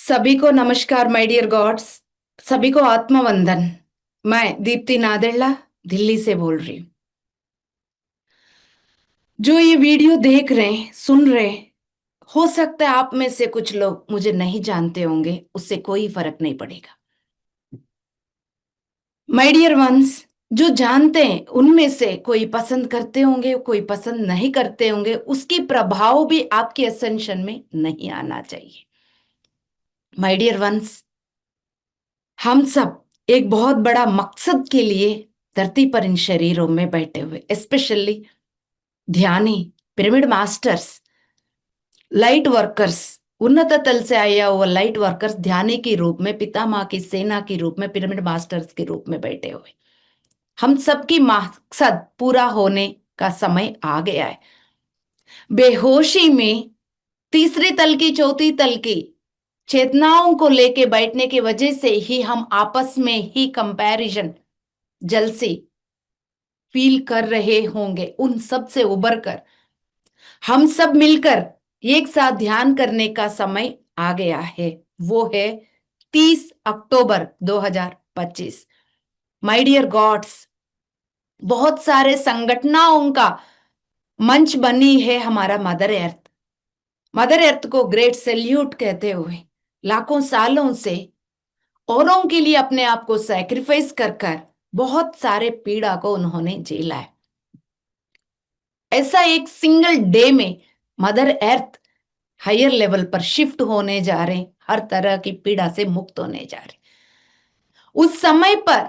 सभी को नमस्कार माय डियर गॉड्स। सभी को आत्मवंदन। मैं दीप्ति नादेला दिल्ली से बोल रही हूँ। जो ये वीडियो देख रहे हैं, सुन रहे हैं, हो सकता है आप में से कुछ लोग मुझे नहीं जानते होंगे, उससे कोई फर्क नहीं पड़ेगा। माय डियर वंस, जो जानते हैं उनमें से कोई पसंद करते होंगे, कोई पसंद नहीं करते होंगे, उसकी प्रभाव भी आपके असेंशन में नहीं आना चाहिए। माय डियर वंस, हम सब एक बहुत बड़ा मकसद के लिए धरती पर इन शरीरों में बैठे हुए, स्पेशली ध्यानी, पिरामिड मास्टर्स, लाइट वर्कर्स, उन्नत तल से आया हुआ लाइट वर्कर्स ध्यानी के रूप में, पितामह की सेना के रूप में, पिरामिड मास्टर्स के रूप में बैठे हुए। हम सबकी मकसद पूरा होने का समय आ गया है। बेहोशी में तीसरी तल की, चौथी तल की चेतनाओं को लेके बैठने की वजह से ही हम आपस में ही कंपैरिजन, जलसी फील कर रहे होंगे। उन सब से उबर कर हम सब मिलकर एक साथ ध्यान करने का समय आ गया है। वो है 30 अक्टूबर 2025। माय डियर गॉड्स, बहुत सारे संगठनों का मंच बनी है हमारा मदर अर्थ। मदर अर्थ को ग्रेट सैल्यूट कहते हुए लाखों सालों से औरों के लिए अपने आप को सैक्रिफाइस कर कर बहुत सारे पीड़ा को उन्होंने झेला है। ऐसा एक सिंगल डे में मदर अर्थ हायर लेवल पर शिफ्ट होने जा रहे, हर तरह की पीड़ा से मुक्त होने जा रहे। उस समय पर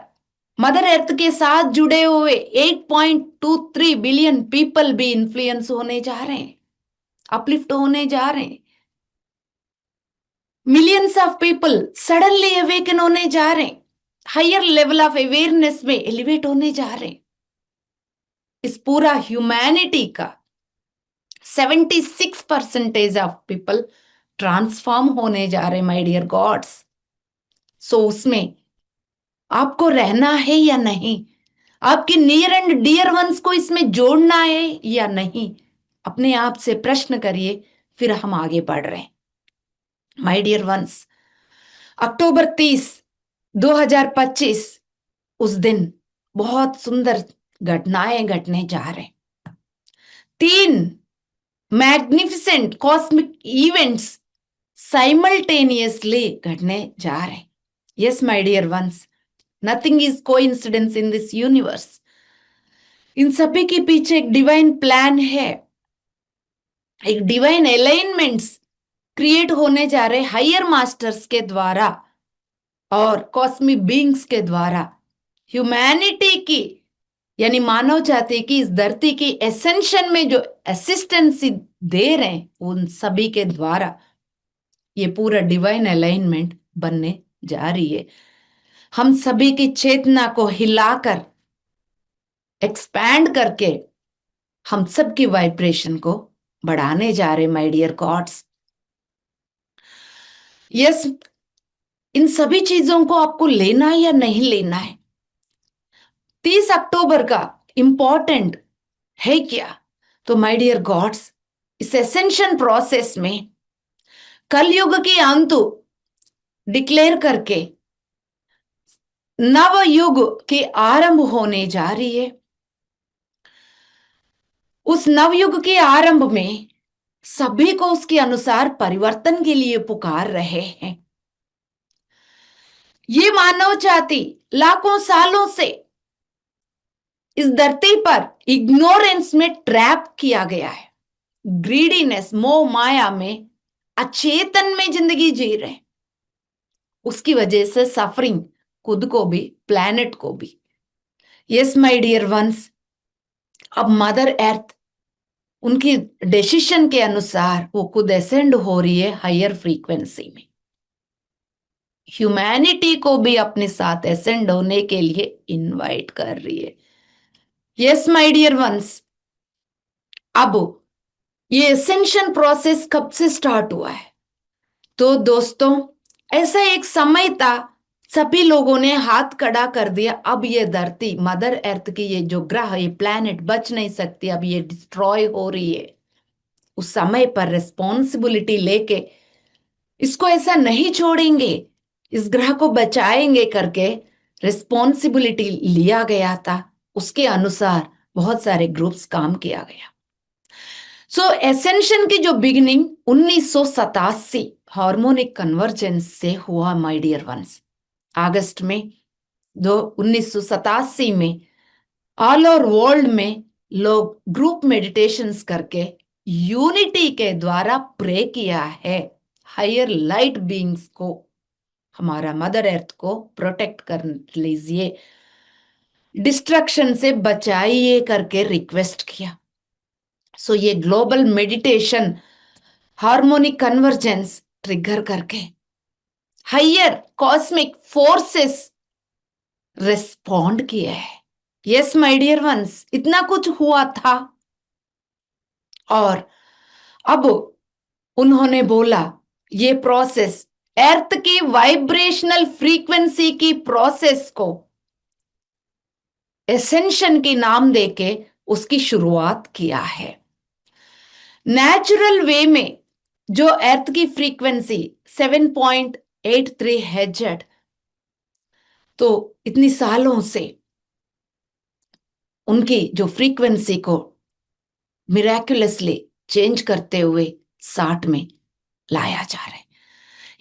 मदर अर्थ के साथ जुड़े हुए 8.23 बिलियन पीपल भी इन्फ्लुएंस होने जा रहे हैं, अपलिफ्ट होने जा रहे हैं। Millions of people suddenly awaken होने जा रहे हैं, हायर लेवल ऑफ अवेयरनेस में एलिवेट होने जा रहे हैं। इस पूरा ह्यूमैनिटी का 76% ऑफ पीपल ट्रांसफॉर्म होने जा रहे, माय डियर गॉड्स। सो उसमें आपको रहना है या नहीं? आपके नियर एंड डियर वंस को इसमें जोड़ना है या नहीं? अपने आप से प्रश्न करिए, फिर हम आगे बढ़ रहे हैं। माय डियर वंस, अक्टूबर 30, 2025, उस दिन बहुत सुंदर घटनाएं घटने जा रहे हैं। 3 मैग्निफिसेंट कॉस्मिक इवेंट्स साइमल्टेनियसली घटने जा रहे हैं। Yes my dear ones, nothing is coincidence in this universe. इन सभी के पीछे एक डिवाइन प्लान है, एक डिवाइन अलाइनमेंट्स क्रिएट होने जा रहे हायर मास्टर्स के द्वारा और कॉस्मिक बीइंग्स के द्वारा। ह्यूमैनिटी की यानी मानव जाति की इस धरती की एसेंशन में जो असिस्टेंसी दे रहे हैं, उन सभी के द्वारा ये पूरा डिवाइन अलाइनमेंट बनने जा रही है। हम सभी की चेतना को हिलाकर, एक्सपैंड करके हम सबकी वाइब्रेशन को बढ़ाने जा रहे, माय डियर गॉड्स। यस, इन सभी चीजों को आपको लेना है या नहीं लेना है? 30 अक्टूबर का इंपॉर्टेंट है क्या? तो माय डियर गॉड्स, इस एसेंशन प्रोसेस में कलयुग की अंत डिक्लेयर करके नव युग के आरंभ होने जा रही है। उस नवयुग के आरंभ में सभी को उसके अनुसार परिवर्तन के लिए पुकार रहे हैं। ये मानव जाति लाखों सालों से इस धरती पर इग्नोरेंस में ट्रैप किया गया है। ग्रीडीनेस, मोह माया में, अचेतन में जिंदगी जी रहे, उसकी वजह से सफरिंग खुद को भी, प्लैनेट को भी। यस माय डियर वंस, अब मदर अर्थ उनकी डिसीजन के अनुसार वो खुद असेंड हो रही है हायर फ्रीक्वेंसी में। ह्यूमैनिटी को भी अपने साथ असेंड होने के लिए इनवाइट कर रही है। यस माय डियर वंस, अब ये असेंशन प्रोसेस कब से स्टार्ट हुआ है? तो दोस्तों, ऐसा एक समय था, सभी लोगों ने हाथ खड़ा कर दिया, अब ये धरती, मदर अर्थ की ये जो ग्रह, ये प्लैनेट बच नहीं सकती, अब ये डिस्ट्रॉय हो रही है। उस समय पर रिस्पॉन्सिबिलिटी लेके इसको ऐसा नहीं छोड़ेंगे, इस ग्रह को बचाएंगे करके रिस्पॉन्सिबिलिटी लिया गया था। उसके अनुसार बहुत सारे ग्रुप्स काम किया गया। सो एसेंशन की जो बिगिनिंग 1987 हार्मोनिक कन्वर्जेंस से हुआ माय डियर वंस। अगस्त में 1987 में ऑल ओवर वर्ल्ड में लोग ग्रुप मेडिटेशंस करके यूनिटी के द्वारा प्रे किया है, हायर लाइट बीइंग्स को, हमारा मदर अर्थ को प्रोटेक्ट कर लीजिए, डिस्ट्रक्शन से बचाइए करके रिक्वेस्ट किया। सो ये global meditation harmonic convergence trigger करके हायर कॉस्मिक फोर्सेस रिस्पॉन्ड किए है। यस माय डियर वंस, इतना कुछ हुआ था। और अब उन्होंने बोला ये प्रोसेस अर्थ की वाइब्रेशनल फ्रीक्वेंसी की प्रोसेस को एसेंशन की नाम देके उसकी शुरुआत किया है। नेचुरल वे में जो अर्थ की फ्रीक्वेंसी 7.83 है जेड, तो इतनी सालों से उनकी जो फ्रीक्वेंसी को मिराक्युलसली चेंज करते हुए 60 में लाया जा रहा है।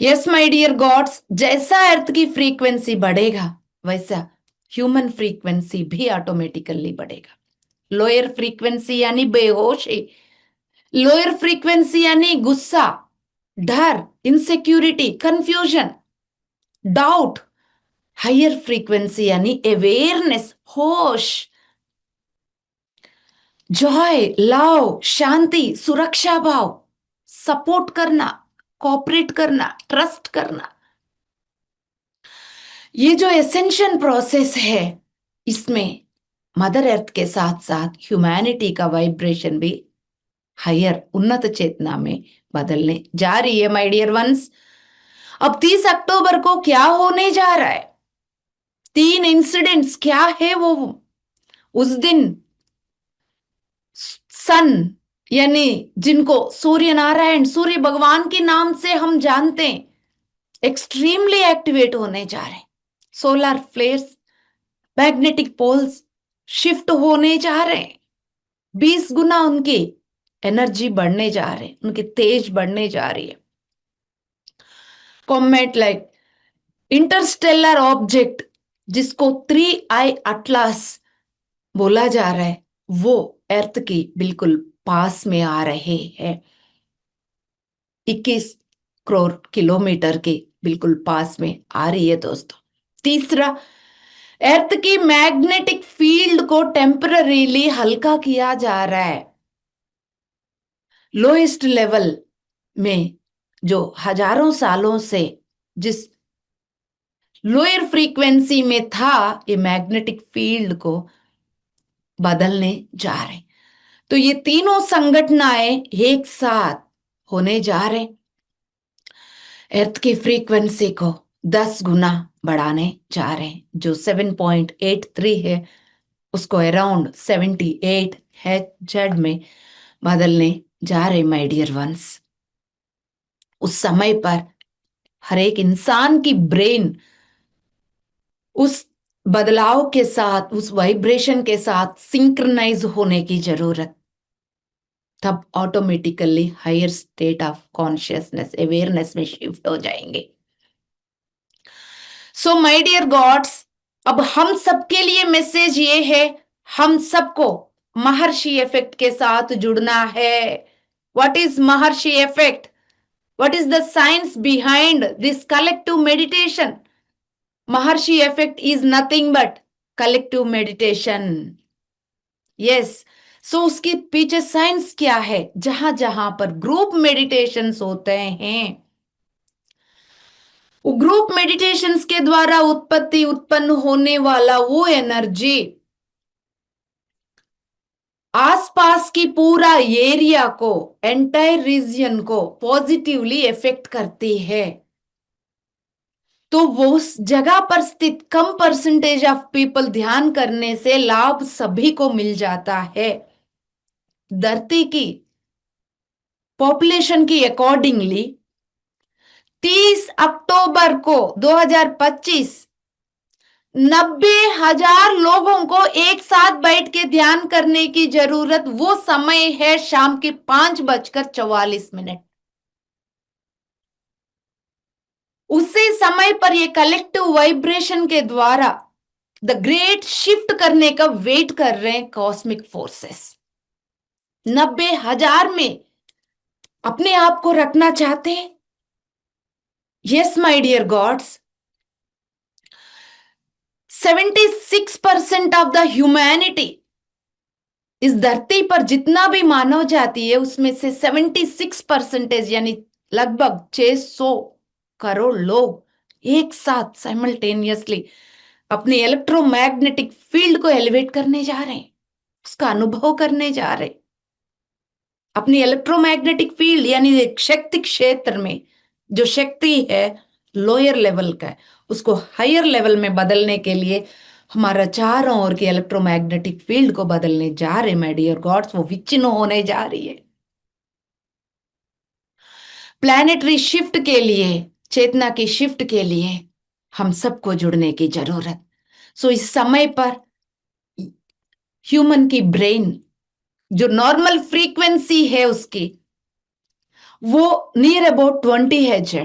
यस माय डियर गॉड्स, जैसा अर्थ की फ्रीक्वेंसी बढ़ेगा वैसा ह्यूमन फ्रीक्वेंसी भी ऑटोमेटिकली बढ़ेगा। लोअर फ्रीक्वेंसी यानी बेहोशी, लोअर फ्रीक्वेंसी यानी गुस्सा, डर, insecurity, confusion, doubt. Higher frequency यानी अवेयरनेस, होश, जॉय, लव, शांति, सुरक्षा भाव, सपोर्ट करना, कोऑपरेट करना, ट्रस्ट करना। ये जो एसेंशन प्रोसेस है, इसमें मदर अर्थ के साथ साथ ह्यूमैनिटी का वाइब्रेशन भी हायर उन्नत चेतना में बदलने जा रही है माय डियर वंस। अब 30 अक्टूबर को क्या होने जा रहा है? 3 इंसिडेंट्स क्या है वो? उस दिन सन यानी जिनको सूर्य नारायण, सूर्य भगवान के नाम से हम जानते हैं, एक्सट्रीमली एक्टिवेट होने जा रहे हैं। Solar flares, magnetic poles shift होने जा रहे हैं। 20 गुना उनकी एनर्जी बढ़ने जा रहे हैं, उनकी तेज बढ़ने जा रही है। कॉमेट लाइक इंटरस्टेलर ऑब्जेक्ट जिसको 3 आई अटलास बोला जा रहा है, वो अर्थ की बिल्कुल पास में आ रहे हैं। 21 करोड़ किलोमीटर के बिल्कुल पास में आ रही है दोस्तों। तीसरा, अर्थ की मैग्नेटिक फील्ड को टेम्पररीली हल्का किया जा रहा है। लोएस्ट लेवल में जो हजारों सालों से जिस लोअर फ्रीक्वेंसी में था, ये मैग्नेटिक फील्ड को बदलने जा रहे। तो ये तीनों संगठनाएं एक साथ होने जा रहे, अर्थ की फ्रीक्वेंसी को 10 गुना बढ़ाने जा रहे हैं। जो 7.83 है उसको अराउंड 78 है जेड में बदलने जा रहे माय डियर वंस। उस समय पर हर एक इंसान की ब्रेन उस बदलाव के साथ, उस वाइब्रेशन के साथ सिंक्रोनाइज होने की जरूरत, तब automatically higher state of consciousness, awareness में शिफ्ट हो जाएंगे। सो माय डियर गॉड्स, अब हम सबके लिए मैसेज ये है, हम सबको महर्षि इफेक्ट के साथ जुड़ना है। What is Maharishi effect? What is the science behind this collective meditation? Maharishi effect is nothing but collective meditation. Yes, so उसके पीछे साइंस क्या है? जहां जहां पर ग्रुप मेडिटेशंस होते हैं, वो ग्रुप मेडिटेशंस के द्वारा उत्पन्न होने वाला वो एनर्जी आसपास की पूरा एरिया को, एंटायर रीजन को पॉजिटिवली इफेक्ट करती है। तो वो उस जगह पर स्थित कम परसेंटेज ऑफ पीपल ध्यान करने से लाभ सभी को मिल जाता है। धरती की पॉपुलेशन की अकॉर्डिंगली 30 अक्टूबर को 2025 90,000 लोगों को एक साथ बैठ के ध्यान करने की जरूरत। वो समय है शाम के 5:44। उसी समय पर ये कलेक्टिव वाइब्रेशन के द्वारा द ग्रेट शिफ्ट करने का वेट कर रहे हैं कॉस्मिक फोर्सेस। 90,000 में अपने आप को रखना चाहते हैं? Yes my dear gods, 76% of the humanity, इस धरती पर जितना भी मानव जाति है उसमें से 76% यानी लगभग 600 करोड़ लोग एक साथ साइमल्टेनियसली अपने इलेक्ट्रोमैग्नेटिक फील्ड को एलिवेट करने जा रहे हैं, उसका अनुभव करने जा रहे हैं। अपनी इलेक्ट्रोमैग्नेटिक फील्ड यानी एक शक्ति क्षेत्र में जो शक्ति है लोअर लेवल का है, उसको हायर लेवल में बदलने के लिए हमारा चारों ओर की इलेक्ट्रोमैग्नेटिक फील्ड को बदलने जा रहे माय डियर गॉड्स। वो विचिन्न होने जा रही है। प्लैनेटरी शिफ्ट के लिए, चेतना की शिफ्ट के लिए हम सबको जुड़ने की जरूरत। सो इस समय पर ह्यूमन की ब्रेन जो नॉर्मल फ्रीक्वेंसी है उसकी वो नियर अबाउट 20 हर्ट्ज,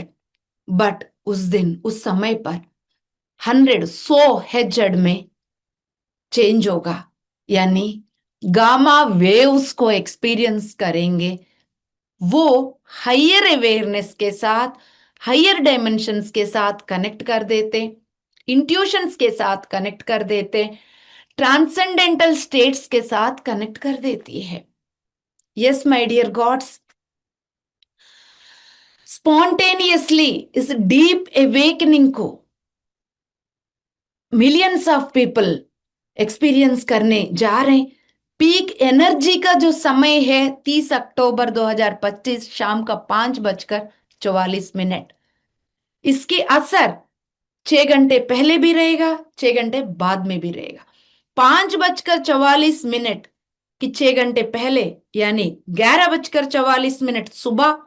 बट उस दिन उस समय पर 100 में चेंज होगा, यानी गामा वेव्स को एक्सपीरियंस करेंगे। वो हायर अवेयरनेस के साथ, हायर डायमेंशंस के साथ कनेक्ट कर देते, इंट्यूशंस के साथ कनेक्ट कर देते, ट्रांसेंडेंटल स्टेट्स के साथ कनेक्ट कर देती है। Yes my dear gods, spontaneously इस डीप अवेकनिंग को मिलियंस ऑफ पीपल एक्सपीरियंस करने जा रहे हैं। पीक एनर्जी का जो समय है 30 अक्टूबर 2025 शाम का 5:44। इसकी असर 6 घंटे पहले भी रहेगा, 6 घंटे बाद में भी रहेगा। 5:44 कि 6 घंटे पहले यानी 11:44 सुबह,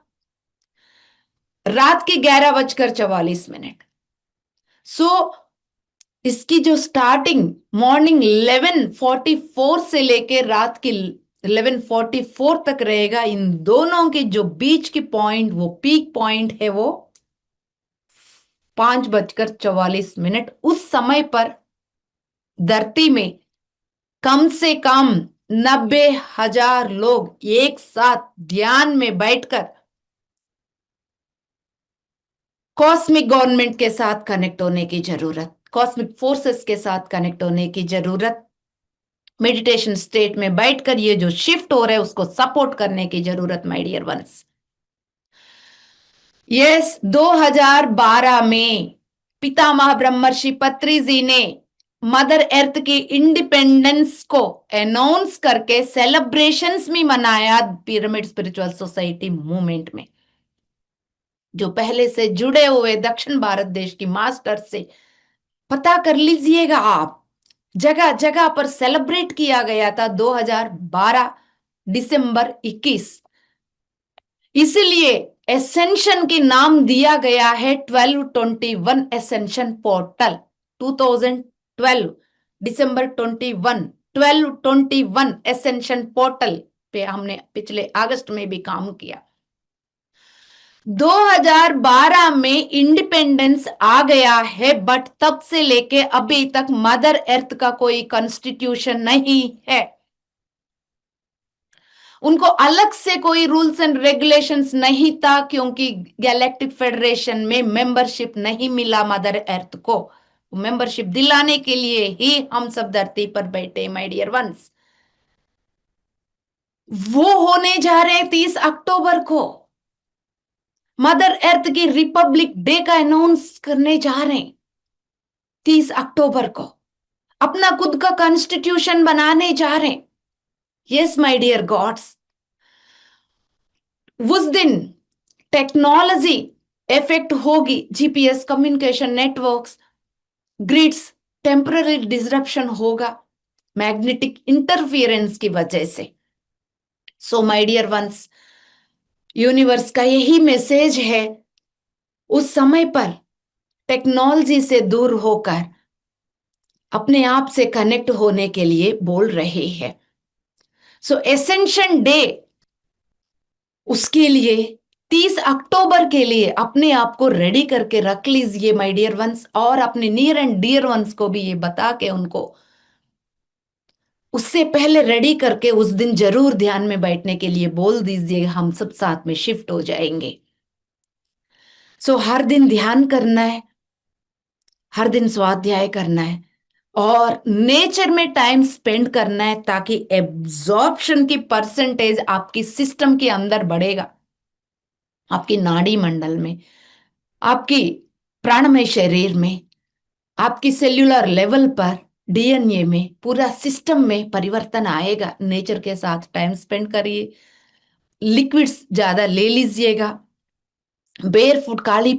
रात के 11:44। सो इसकी जो स्टार्टिंग मॉर्निंग 11:44 से लेके रात की 11:44 तक रहेगा। इन दोनों के जो बीच की पॉइंट, वो पीक पॉइंट है, वो 5:44। उस समय पर धरती में कम से कम 90,000 लोग एक साथ ध्यान में बैठकर कॉस्मिक गवर्नमेंट के साथ कनेक्ट होने की जरूरत, कॉस्मिक फोर्सेस के साथ कनेक्ट होने की जरूरत, मेडिटेशन स्टेट में बैठकर ये जो शिफ्ट हो रहा है उसको सपोर्ट करने की जरूरत माय डियर वंस। यस, 2012 में पितामह ब्रह्मर्षि पत्री जी ने मदर अर्थ की इंडिपेंडेंस को अनाउंस करके सेलिब्रेशंस में मनाया पिरामिड स्पिरिचुअल सोसाइटी मूवमेंट में। जो पहले से जुड़े हुए दक्षिण भारत देश की मास्टर से पता कर लीजिएगा आप, जगह जगह पर सेलिब्रेट किया गया था 2012 दिसंबर 21। इसलिए एसेंशन के नाम दिया गया है 1221 एसेंशन पोर्टल। 2012 दिसंबर 21 1221 एसेंशन पोर्टल पे हमने पिछले अगस्त में भी काम किया। 2012 में इंडिपेंडेंस आ गया है, बट तब से लेके अभी तक मदर अर्थ का कोई कॉन्स्टिट्यूशन नहीं है। उनको अलग से कोई रूल्स एंड रेगुलेशंस नहीं था, क्योंकि गैलेक्टिक फेडरेशन में मेंबरशिप नहीं मिला मदर अर्थ को। मेंबरशिप दिलाने के लिए ही हम सब धरती पर बैठे माय डियर वंस। वो होने जा रहे 30 अक्टूबर को, मदर अर्थ की रिपब्लिक डे का अनाउंस करने जा रहे हैं 30 अक्टूबर को, अपना खुद का कॉन्स्टिट्यूशन बनाने जा रहे हैं। यस माय डियर गॉड्स, उस दिन टेक्नोलॉजी इफेक्ट होगी, GPS, communication networks, grids, temporary disruption होगा मैग्नेटिक इंटरफियरेंस की वजह से। So my dear ones, universe का यही मैसेज है उस समय पर टेक्नोलॉजी से दूर होकर अपने आप से कनेक्ट होने के लिए बोल रहे हैं। सो एसेंशन डे, उसके लिए 30 अक्टूबर के लिए अपने आप को रेडी करके रख लीजिए माय डियर वंस, और अपने नियर एंड डियर वंस को भी ये बता के उनको उससे पहले रेडी करके उस दिन जरूर ध्यान में बैठने के लिए बोल दीजिए, हम सब साथ में शिफ्ट हो जाएंगे। सो हर दिन ध्यान करना है, हर दिन स्वाध्याय करना है और नेचर में टाइम स्पेंड करना है, ताकि एब्जॉर्प्शन की परसेंटेज आपकी सिस्टम के अंदर बढ़ेगा, आपकी नाड़ी मंडल में, आपकी प्राणमय शरीर में, आपकी सेल्यूलर लेवल पर, डीएनए में, पूरा सिस्टम में परिवर्तन आएगा। नेचर के साथ टाइम स्पेंड करिए, लिक्विड्स ज्यादा ले लीजिएगा, बेयर फुट, काली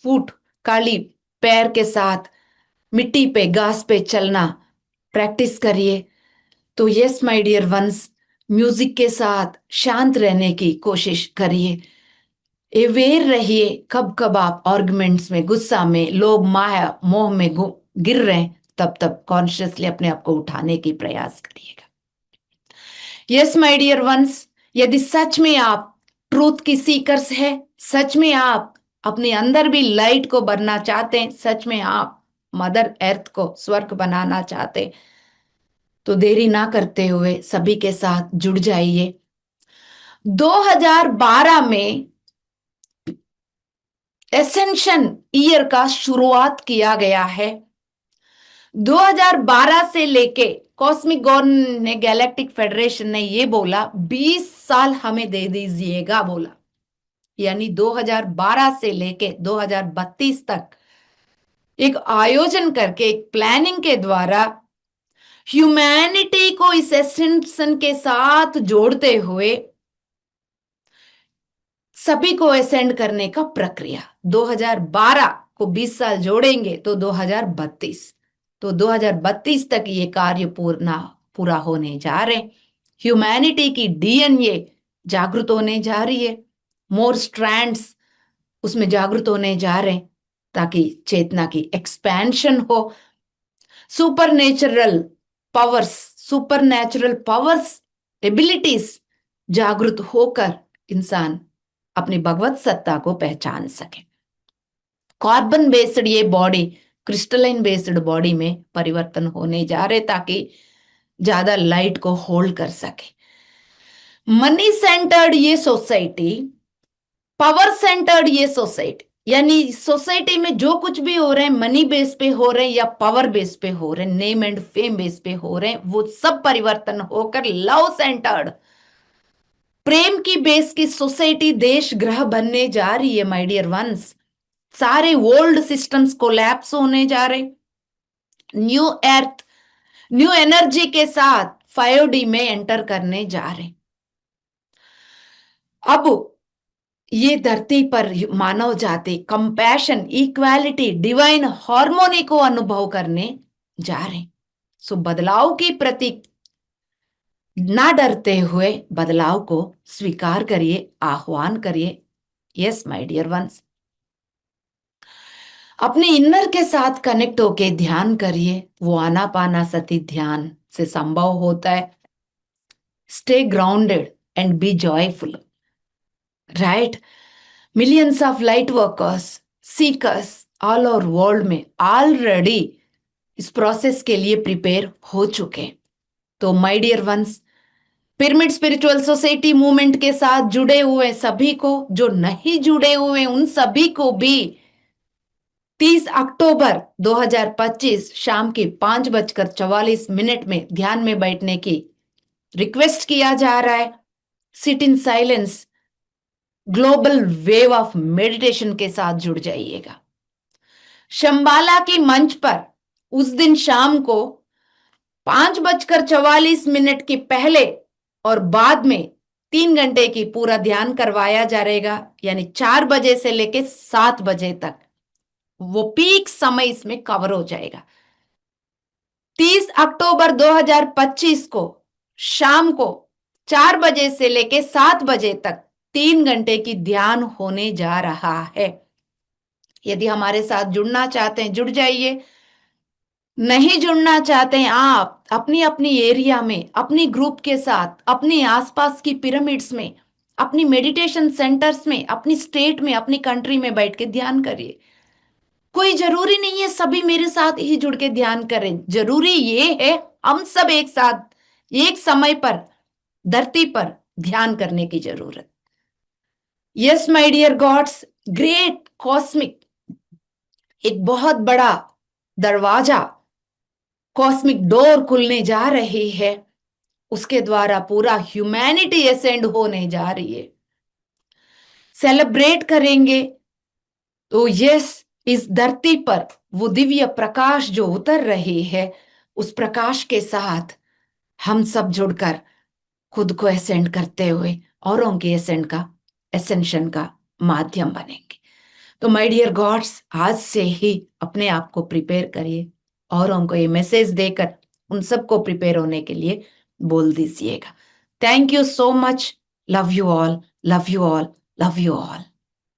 फुट, काली पैर के साथ मिट्टी पे, घास पे चलना प्रैक्टिस करिए। तो yes my dear ones, music के साथ शांत रहने की कोशिश करिए, अवेयर रहिए। कब कब आप आर्गुमेंट्स में, गुस्सा में, लोभ माया मोह में गिर रहे हैं, तब तब कॉन्शियसली अपने आप को उठाने की प्रयास करिएगा। यस माय डियर वंस, यदि सच में आप ट्रूथ की सीकर्स है, सच में आप अपने अंदर भी लाइट को भरना चाहते हैं, सच में आप मदर अर्थ को स्वर्ग बनाना चाहते हैं, तो देरी ना करते हुए सभी के साथ जुड़ जाइए। 2012 में एसेंशन ईयर का शुरुआत किया गया है। 2012 से लेके कॉस्मिक गॉन ने, गैलेक्टिक फेडरेशन ने ये बोला 20 साल हमें दे दीजिएगा बोला, यानी 2012 से लेके 2032 तक एक आयोजन करके, एक प्लानिंग के द्वारा ह्यूमैनिटी को इस एसेंशन के साथ जोड़ते हुए सभी को असेंड करने का प्रक्रिया। 2012 को 20 साल जोड़ेंगे तो 2032, तो 2032 तक ये कार्य पूरा होने जा रहे। ह्यूमैनिटी की डीएनए जागृत होने जा रही है, मोर स्ट्रैंड्स उसमें जागृत होने जा रहे, ताकि चेतना की एक्सपेंशन हो। सुपर नेचुरल पावर्स, एबिलिटीज जागृत होकर इंसान अपनी भगवत सत्ता को पहचान सके। कार्बन बेस्ड ये बॉडी क्रिस्टलाइन बेस्ड बॉडी में परिवर्तन होने जा रहे, ताकि ज्यादा लाइट को होल्ड कर सके। मनी सेंटर्ड ये सोसाइटी, पावर सेंटर्ड ये सोसाइटी, यानी सोसाइटी में जो कुछ भी हो रहे हैं मनी बेस पे हो रहे हैं या पावर बेस पे हो रहे हैं, नेम एंड फेम बेस पे हो रहे हैं, वो सब परिवर्तन होकर लव सेंटर्ड, प्रेम की बेस की सोसाइटी, देश ग्रह बनने जा रही है माय डियर वंस। सारे ओल्ड सिस्टम्स कोलैप्स होने जा रहे, न्यू अर्थ, न्यू एनर्जी के साथ 5D में एंटर करने जा रहे। अब ये धरती पर मानव जाति कंपैशन, इक्वालिटी, डिवाइन हार्मोनी को अनुभव करने जा रहे। सो बदलाव की प्रतीक ना डरते हुए बदलाव को स्वीकार करिए, आह्वान करिए। यस माय डियर वंस, अपने इनर के साथ कनेक्ट होके ध्यान करिए। वो आनापाना सती ध्यान से संभव होता है। Stay grounded and be joyful, right? Millions of light workers, seekers all over world में ऑलरेडी इस प्रोसेस के लिए प्रिपेयर हो चुके। तो my dear ones, pyramid spiritual society movement के साथ जुड़े हुए सभी को, जो नहीं जुड़े हुए उन सभी को भी 30 अक्टूबर 2025 शाम के 5:44 में ध्यान में बैठने की रिक्वेस्ट किया जा रहा है। Sit in silence, global wave of meditation के साथ जुड़ जाइएगा। शंबाला की मंच पर उस दिन शाम को 5:44 के पहले और बाद में 3 घंटे की पूरा ध्यान करवाया जाएगा, यानी 4 बजे से लेके 7 बजे तक वो पीक समय इसमें कवर हो जाएगा। 30 अक्टूबर 2025 को शाम को 4 बजे से लेके 7 बजे तक 3 घंटे की ध्यान होने जा रहा है। यदि हमारे साथ जुड़ना चाहते हैं जुड़ जाइए, नहीं जुड़ना चाहते हैं आप अपनी अपनी एरिया में, अपनी ग्रुप के साथ, अपने आसपास की पिरामिड्स में, अपनी मेडिटेशन सेंटर्स में, अपनी स्टेट में, अपनी कंट्री में बैठ के ध्यान करिए। कोई जरूरी नहीं है सभी मेरे साथ ही जुड़ के ध्यान करें, जरूरी ये है हम सब एक साथ एक समय पर धरती पर ध्यान करने की जरूरत। Yes my dear gods, great cosmic, एक बहुत बड़ा दरवाजा, कॉस्मिक डोर खुलने जा रही है, उसके द्वारा पूरा ह्यूमैनिटी एसेंड होने जा रही है। सेलिब्रेट करेंगे तो यस, इस धरती पर वो दिव्य प्रकाश जो उतर रही है, उस प्रकाश के साथ हम सब जुड़कर खुद को एसेंड करते हुए औरों के एसेंशन का माध्यम बनेंगे। तो माय डियर गॉड्स, आज से ही अपने आप को प्रिपेयर करिए, औरों को ये मैसेज देकर उन सबको प्रिपेयर होने के लिए बोल दीजिएगा। Thank you so much. Love you all, love you all, love you all.